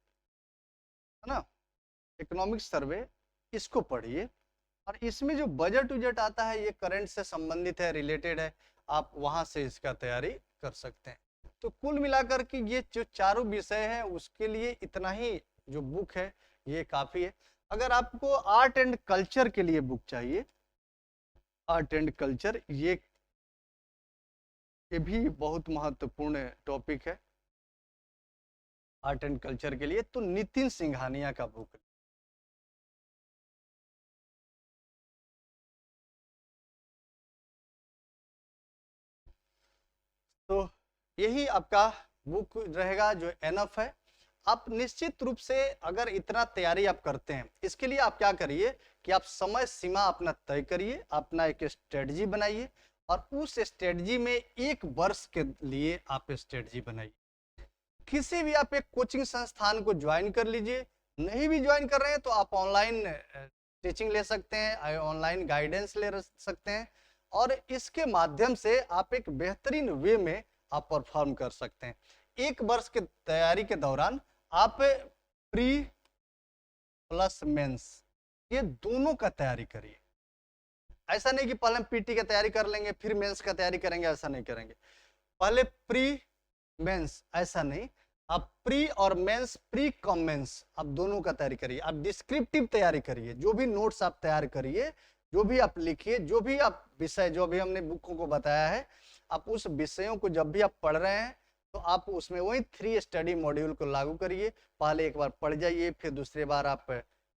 ना, इकोनॉमिक सर्वे इसको पढ़िए। और इसमें जो बजट उजट आता है ये करंट से संबंधित है, रिलेटेड है, आप वहां से इसका तैयारी कर सकते हैं। तो कुल मिलाकर के ये जो चारों विषय है उसके लिए इतना ही जो बुक है ये काफी है। अगर आपको आर्ट एंड कल्चर के लिए बुक चाहिए, आर्ट एंड कल्चर ये भी बहुत महत्वपूर्ण टॉपिक है आर्ट एंड कल्चर के लिए, तो नितिन सिंघानिया का बुक। तो यही आपका बुक रहेगा जो एनफ है। आप निश्चित रूप से अगर इतना तैयारी आप करते हैं, इसके लिए आप क्या करिए कि आप समय सीमा अपना तय करिए, अपना एक स्ट्रेटजी बनाइए और उस स्ट्रेटजी में 1 वर्ष के लिए आप स्ट्रेटजी बनाइए। किसी भी आप एक कोचिंग संस्थान को ज्वाइन कर लीजिए, नहीं भी ज्वाइन कर रहे हैं तो आप ऑनलाइन टीचिंग ले सकते हैं, ऑनलाइन गाइडेंस ले सकते हैं और इसके माध्यम से आप एक बेहतरीन वे में आप परफॉर्म कर सकते हैं। 1 वर्ष के तैयारी के दौरान आप प्री प्लस मेंस ये दोनों का तैयारी करिए। ऐसा नहीं कि पहले हम पीटी की तैयारी कर लेंगे फिर मेंस का तैयारी करेंगे, ऐसा नहीं करेंगे। पहले प्री मेंस, ऐसा नहीं, आप प्री और मेंस, प्री कम मेंस, आप दोनों का तैयारी करिए। आप डिस्क्रिप्टिव तैयारी करिए, जो भी नोट्स आप तैयार करिए, जो भी आप लिखिए, जो भी आप विषय जो भी हमने बुकों को बताया है, आप उस विषयों को जब भी आप पढ़ रहे हैं तो आप उसमें वही 3 स्टडी मॉड्यूल को लागू करिए। पहले एक बार पढ़ जाइए, फिर दूसरी बार आप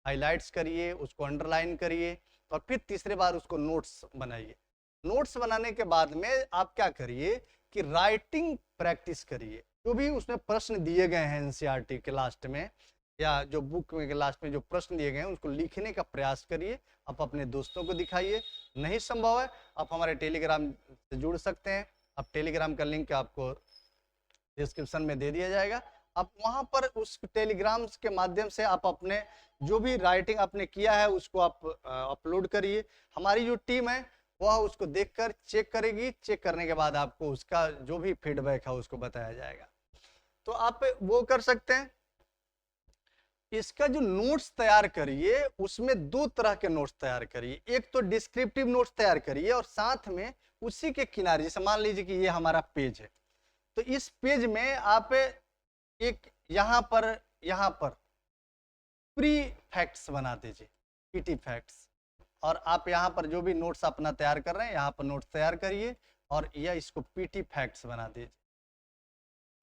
हाइलाइट्स करिए, उसको अंडरलाइन करिए और फिर तीसरी बार उसको नोट्स बनाइए। नोट्स बनाने के बाद में आप क्या करिए कि राइटिंग प्रैक्टिस करिए। जो भी उसमें प्रश्न दिए गए हैं एनसीईआरटी के लास्ट में या जो बुक में के लास्ट में जो प्रश्न दिए गए हैं उसको लिखने का प्रयास करिए। आप अपने दोस्तों को दिखाइए। नहीं संभव है आप हमारे टेलीग्राम से जुड़ सकते हैं। आप टेलीग्राम का लिंक आपको डिस्क्रिप्शन में दे दिया जाएगा। आप वहां पर उस टेलीग्राम के माध्यम से आप अपने जो भी राइटिंग आपने किया है उसको आप अपलोड करिए। हमारी जो टीम है वह उसको देखकर चेक करेगी। चेक करने के बाद आपको उसका जो भी फीडबैक है उसको बताया जाएगा। तो आप वो कर सकते हैं। इसका जो नोट्स तैयार करिए उसमें 2 तरह के नोट्स तैयार करिए। एक तो डिस्क्रिप्टिव नोट्स तैयार करिए और साथ में उसी के किनारे, जैसे मान लीजिए कि ये हमारा पेज है तो इस पेज में आप एक यहाँ पर प्री फैक्ट्स बना दीजिए, पीटी फैक्ट्स, और आप यहाँ पर जो भी नोट्स अपना तैयार कर रहे हैं यहाँ पर नोट्स तैयार करिए और यह इसको पीटी फैक्ट्स बना दीजिए,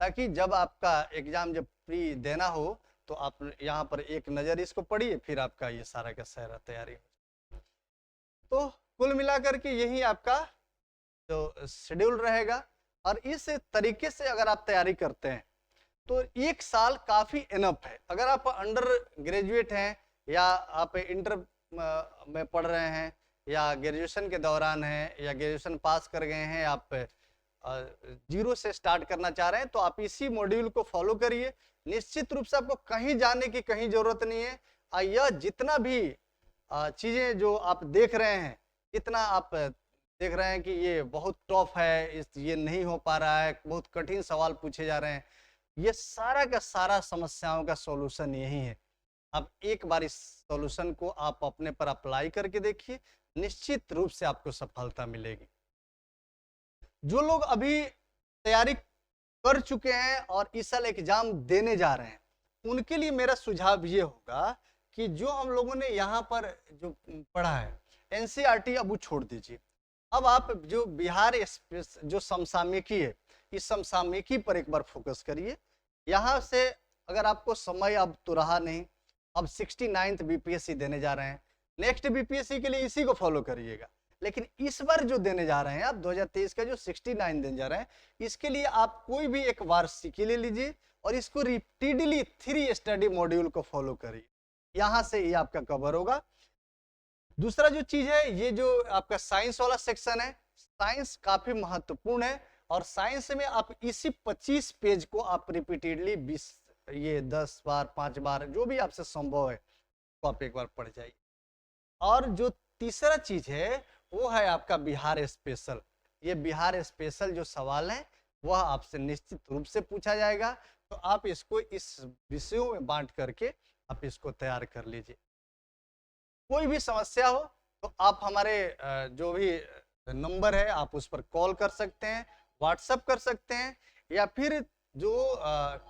ताकि जब आपका एग्जाम जब प्री देना हो तो आप यहाँ पर एक नज़र इसको पढ़िए, फिर आपका ये सारा का सारा तैयारी हो। तो कुल मिलाकर के यही आपका जो शेड्यूल रहेगा, और इस तरीके से अगर आप तैयारी करते हैं तो एक साल काफ़ी इनफ है। अगर आप अंडर ग्रेजुएट हैं या आप इंटर में पढ़ रहे हैं या ग्रेजुएशन के दौरान हैं या ग्रेजुएशन पास कर गए हैं, आप जीरो से स्टार्ट करना चाह रहे हैं, तो आप इसी मॉड्यूल को फॉलो करिए। निश्चित रूप से आपको कहीं जाने की कहीं जरूरत नहीं है। यह जितना भी चीज़ें जो आप देख रहे हैं, इतना आप देख रहे हैं कि ये बहुत टफ है, ये नहीं हो पा रहा है, बहुत कठिन सवाल पूछे जा रहे हैं, ये सारा का सारा समस्याओं का सॉल्यूशन यही है। आप एक बार इस सॉल्यूशन को आप अपने पर अप्लाई करके देखिए, निश्चित रूप से आपको सफलता मिलेगी। जो लोग अभी तैयारी कर चुके हैं और इस साल एग्जाम देने जा रहे हैं, उनके लिए मेरा सुझाव ये होगा कि जो हम लोगों ने यहाँ पर जो पढ़ा है एनसीईआरटी, अब वो छोड़ दीजिए। अब आप जो बिहार जो समसामयिकी है, इस समसामयिकी पर एक बार फोकस करिए। यहाँ से अगर आपको समय अब तो रहा नहीं, अब 69th बीपीएससी देने जा रहे हैं, नेक्स्ट बीपीएससी के लिए इसी को फॉलो करिएगा। लेकिन इस बार जो देने जा रहे हैं आप 2023 का जो 69 देने जा रहे हैं, इसके लिए आप कोई भी एक वार्षिकी ले लीजिए और इसको रिपीटेडली 3 स्टडी मॉड्यूल को फॉलो करिए, यहाँ से ये आपका कवर होगा। दूसरा जो चीज है, ये जो आपका साइंस वाला सेक्शन है, साइंस काफी महत्वपूर्ण है, और साइंस में आप इसी 25 पेज को आप रिपीटेडली 10 बार 5 बार जो भी आपसे संभव है तो आप एक बार पढ़ जाइए। और जो तीसरा चीज है वो है आपका बिहार स्पेशल। ये बिहार स्पेशल जो सवाल है वह आपसे निश्चित रूप से पूछा जाएगा, तो आप इसको इस विषयों में बांट करके आप इसको तैयार कर लीजिए। कोई भी समस्या हो तो आप हमारे जो भी नंबर है आप उस पर कॉल कर सकते हैं, व्हाट्सएप कर सकते हैं, या फिर जो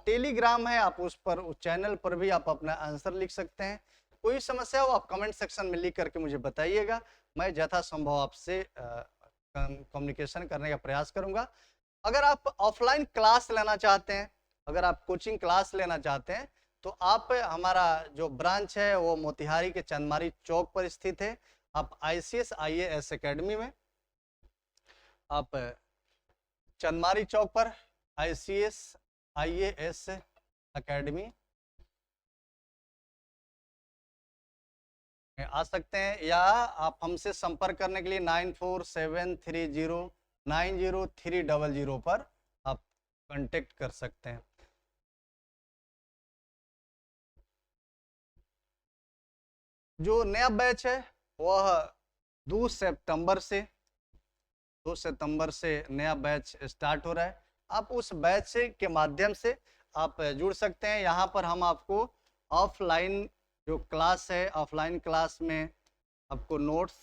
टेलीग्राम है आप उस पर, उस चैनल पर भी आप अपना आंसर लिख सकते हैं। कोई समस्या हो आप कमेंट सेक्शन में लिख करके मुझे बताइएगा, मैं यथासंभव आपसे कम्युनिकेशन करने का प्रयास करूंगा। अगर आप ऑफलाइन क्लास लेना चाहते हैं, अगर आप कोचिंग क्लास लेना चाहते हैं, तो आप हमारा जो ब्रांच है वो मोतिहारी के चंदमारी चौक पर स्थित है। आप ICS IAS एकेडमी में, आप चंदमारी चौक पर ICS IAS एकेडमी आ सकते हैं, या आप हमसे संपर्क करने के लिए 9473090300 पर आप कांटेक्ट कर सकते हैं। जो नया बैच है वह 2 सितंबर से नया बैच स्टार्ट हो रहा है। आप उस बैच के माध्यम से आप जुड़ सकते हैं। यहाँ पर हम आपको ऑफलाइन जो क्लास है, ऑफलाइन क्लास में आपको नोट्स,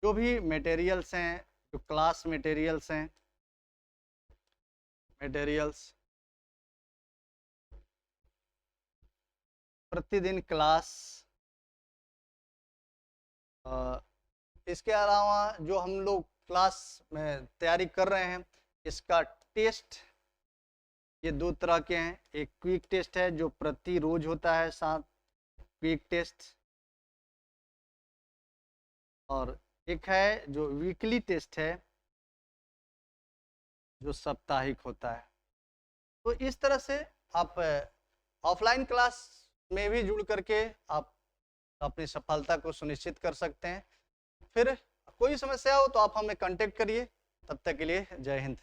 जो भी मटेरियल्स हैं, जो क्लास मटेरियल्स हैं, प्रतिदिन क्लास, इसके अलावा जो हम लोग क्लास में तैयारी कर रहे हैं, इसका टेस्ट ये 2 तरह के हैं। एक क्विक टेस्ट है जो प्रति रोज होता है 7 क्विक टेस्ट, और एक है जो वीकली टेस्ट है जो साप्ताहिक होता है। तो इस तरह से आप ऑफलाइन क्लास में भी जुड़ करके आप अपनी सफलता को सुनिश्चित कर सकते हैं। फिर कोई समस्या हो तो आप हमें कांटेक्ट करिए। तब तक के लिए जय हिंद।